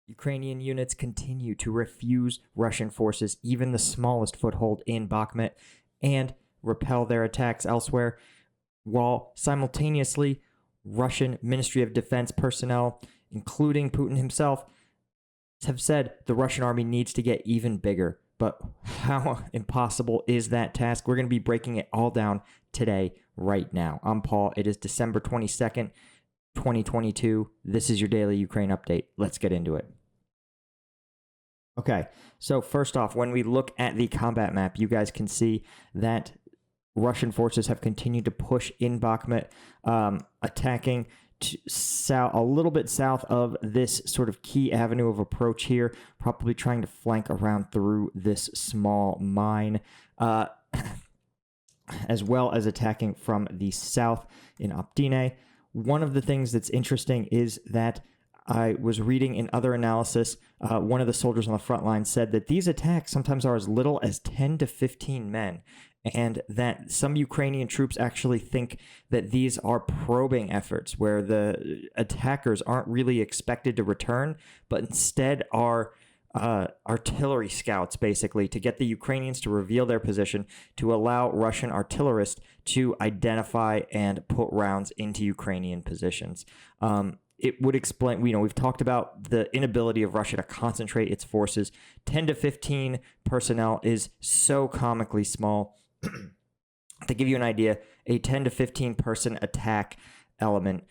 Ukrainian units continue to refuse Russian forces even the smallest foothold in Bakhmut and repel their attacks elsewhere, while simultaneously Russian Ministry of Defense personnel, including Putin himself, have said the Russian army needs to get even bigger. But how impossible is that task? We're going to be breaking it all down today, right now. I'm Paul. It is December 22nd, 2022. This is your daily Ukraine update. Let's get into it. Okay, so first off, when we look at the combat map, you guys can see that Russian forces have continued to push in Bakhmut, attacking a little bit south of this sort of key avenue of approach here, probably trying to flank around through this small mine, as well as attacking from the south in Optine. One of the things that's interesting is that I was reading in other analysis, one of the soldiers on the front line said that these attacks sometimes are as little as 10 to 15 men, and that some Ukrainian troops actually think that these are probing efforts where the attackers aren't really expected to return, but instead are artillery scouts, basically, to get the Ukrainians to reveal their position, to allow Russian artillerists to identify and put rounds into Ukrainian positions. It would explain, we've talked about the inability of Russia to concentrate its forces. 10 to 15 personnel is so comically small. To give you an idea, a 10 to 15 person attack element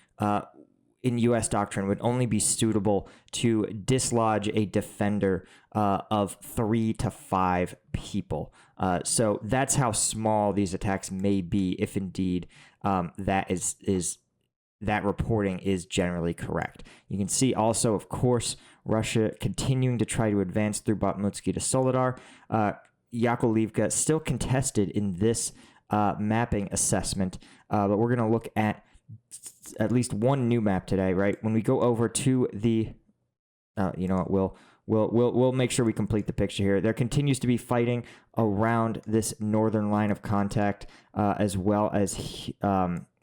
in U.S. doctrine would only be suitable to dislodge a defender of 3 to 5 people. So that's how small these attacks may be, if indeed that reporting is generally correct. You can see also, of course, Russia continuing to try to advance through Bakhmutsky to Soledar. Yakovlivka still contested in this mapping assessment, but we're going to look at least one new map today, right? When we go over to the, we'll make sure we complete the picture here. There continues to be fighting around this northern line of contact, as well as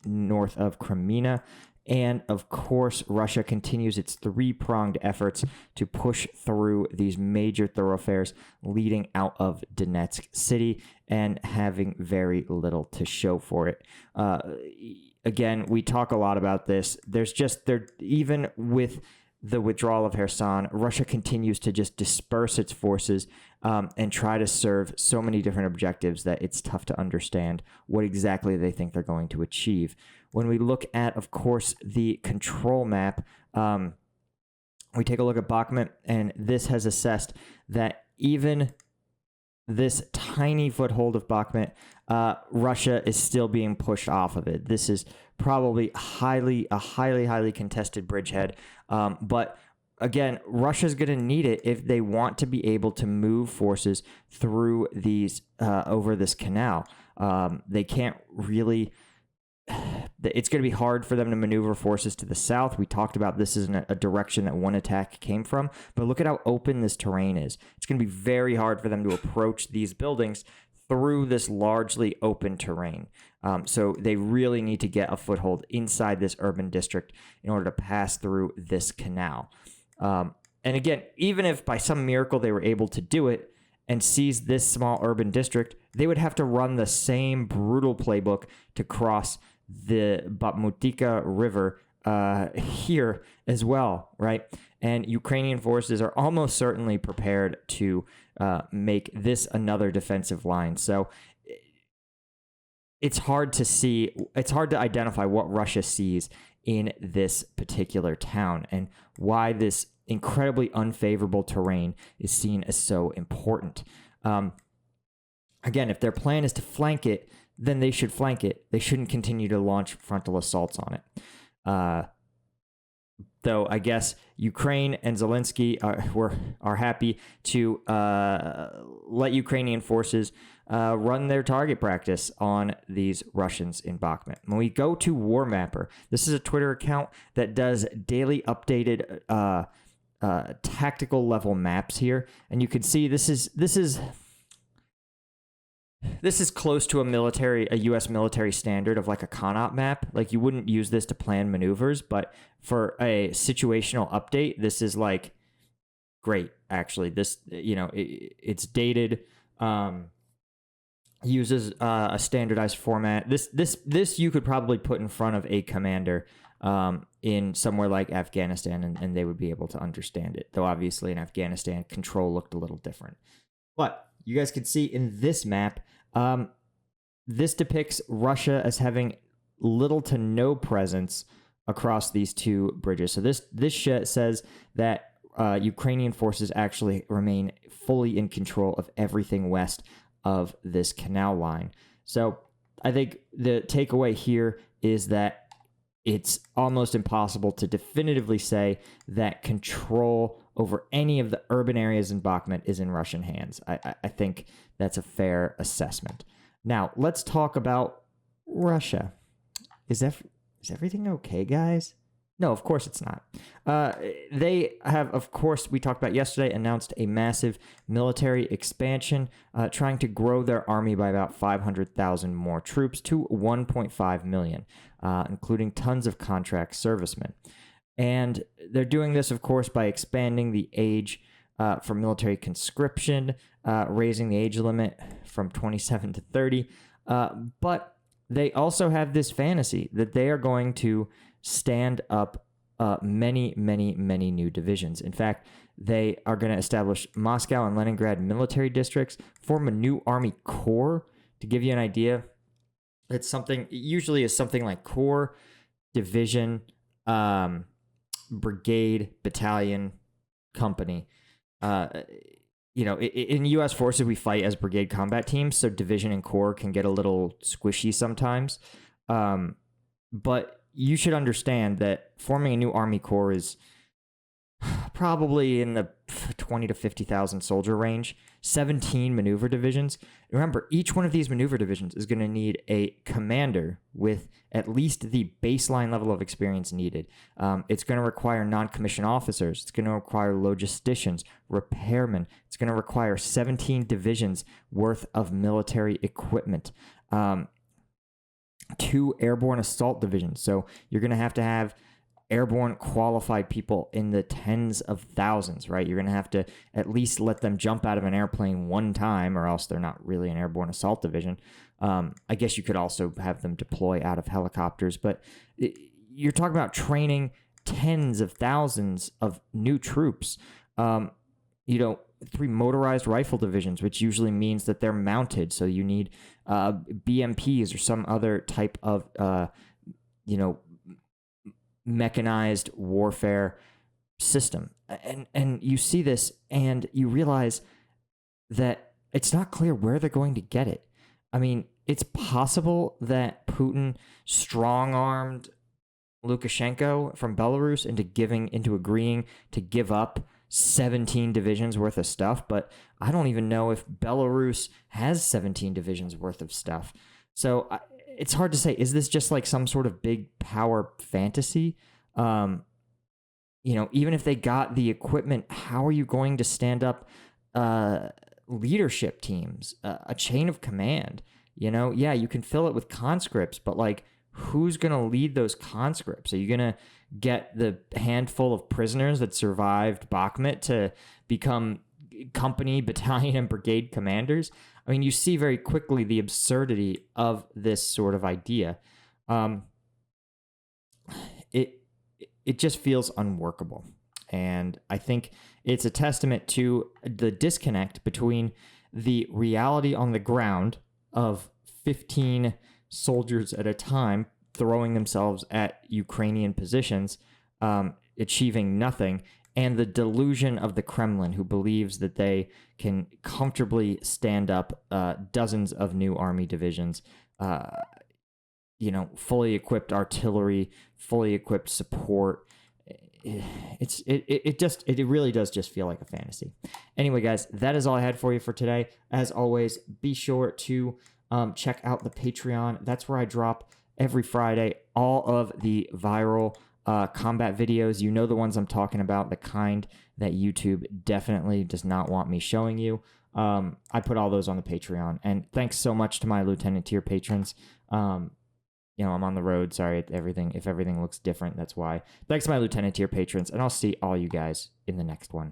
north of Crimea. And of course, Russia continues its three-pronged efforts to push through these major thoroughfares leading out of Donetsk city and having very little to show for it. Again, we talk a lot about this. Even with the withdrawal of Kherson, Russia continues to just disperse its forces and try to serve so many different objectives that it's tough to understand what exactly they think they're going to achieve. When we look at, of course, the control map, we take a look at Bakhmut, and this has assessed that even this tiny foothold of Bakhmut, Russia is still being pushed off of it. This is probably a highly contested bridgehead. But again, Russia's going to need it if they want to be able to move forces through these over this canal. They can't really. It's going to be hard for them to maneuver forces to the south. We talked about this is a direction that one attack came from, but look at how open this terrain is. It's going to be very hard for them to approach these buildings through this largely open terrain. So they really need to get a foothold inside this urban district in order to pass through this canal. And again, even if by some miracle they were able to do it and seize this small urban district, they would have to run the same brutal playbook to cross the Bakhmutika River here as well, right? And Ukrainian forces are almost certainly prepared to make this another defensive line. So it's hard to identify what Russia sees in this particular town and why this incredibly unfavorable terrain is seen as so important. Again, if their plan is to flank it, then they should flank it. They shouldn't continue to launch frontal assaults on it. Though I guess Ukraine and Zelensky are happy to let Ukrainian forces run their target practice on these Russians in Bakhmut. When we go to War Mapper, this is a Twitter account that does daily updated tactical level maps here, and you can see this is close to a U.S. military standard of like a CONOP map. Like you wouldn't use this to plan maneuvers, but for a situational update, this is like great, actually. This, it's dated, uses a standardized format. This you could probably put in front of a commander in somewhere like Afghanistan, and they would be able to understand it. Though obviously in Afghanistan, control looked a little different. But you guys can see in this map, this depicts Russia as having little to no presence across these two bridges. So this says that Ukrainian forces actually remain fully in control of everything west of this canal line. So I think the takeaway here is that it's almost impossible to definitively say that control over any of the urban areas in Bakhmut is in Russian hands. I think that's a fair assessment. Now, let's talk about Russia. Is everything okay, guys? No, of course it's not. They have, of course, we talked about yesterday, announced a massive military expansion, trying to grow their army by about 500,000 more troops to 1.5 million, including tons of contract servicemen. And they're doing this, of course, by expanding the age for military conscription, raising the age limit from 27 to 30. But they also have this fantasy that they are going to stand up many, many, many new divisions. In fact, they are going to establish Moscow and Leningrad military districts, form a new army corps. To give you an idea, it's something, usually is something like corps, division, brigade, battalion, company. In U.S. forces, we fight as brigade combat teams, so division and corps can get a little squishy sometimes. But you should understand that forming a new army corps is probably in the 20 to 50,000 soldier range. 17 maneuver divisions. Remember, each one of these maneuver divisions is going to need a commander with at least the baseline level of experience needed. It's going to require non-commissioned officers. It's going to require logisticians, repairmen. It's going to require 17 divisions worth of military equipment. 2 airborne assault divisions. So you're going to have airborne qualified people in the tens of thousands, right? You're going to have to at least let them jump out of an airplane one time, or else they're not really an airborne assault division. I guess you could also have them deploy out of helicopters, but you're talking about training tens of thousands of new troops. 3 motorized rifle divisions, which usually means that they're mounted. So you need BMPs or some other type of, mechanized warfare system. And you see this and you realize that it's not clear where they're going to get it. I mean, it's possible that Putin strong-armed Lukashenko from Belarus into agreeing to give up 17 divisions worth of stuff, but I don't even know if Belarus has 17 divisions worth of stuff. So it's hard to say. Is this just like some sort of big power fantasy? Even if they got the equipment, how are you going to stand up leadership teams, a chain of command? Yeah, you can fill it with conscripts, but like, who's going to lead those conscripts? Are you going to get the handful of prisoners that survived Bakhmut to become company, battalion, and brigade commanders? I mean, you see very quickly the absurdity of this sort of idea. It just feels unworkable. And I think it's a testament to the disconnect between the reality on the ground of 15 soldiers at a time throwing themselves at Ukrainian positions, achieving nothing, and the delusion of the Kremlin, who believes that they can comfortably stand up dozens of new army divisions, fully equipped artillery, fully equipped support. It really does just feel like a fantasy. Anyway, guys, that is all I had for you for today. As always, be sure to check out the Patreon. That's where I drop every Friday all of the viral combat videos. You know the ones I'm talking about, the kind that YouTube definitely does not want me showing you. I put all those on the Patreon. And thanks so much to my Lieutenant tier patrons. I'm on the road. Sorry if everything looks different. That's why. Thanks to my Lieutenant tier patrons, and I'll see all you guys in the next one.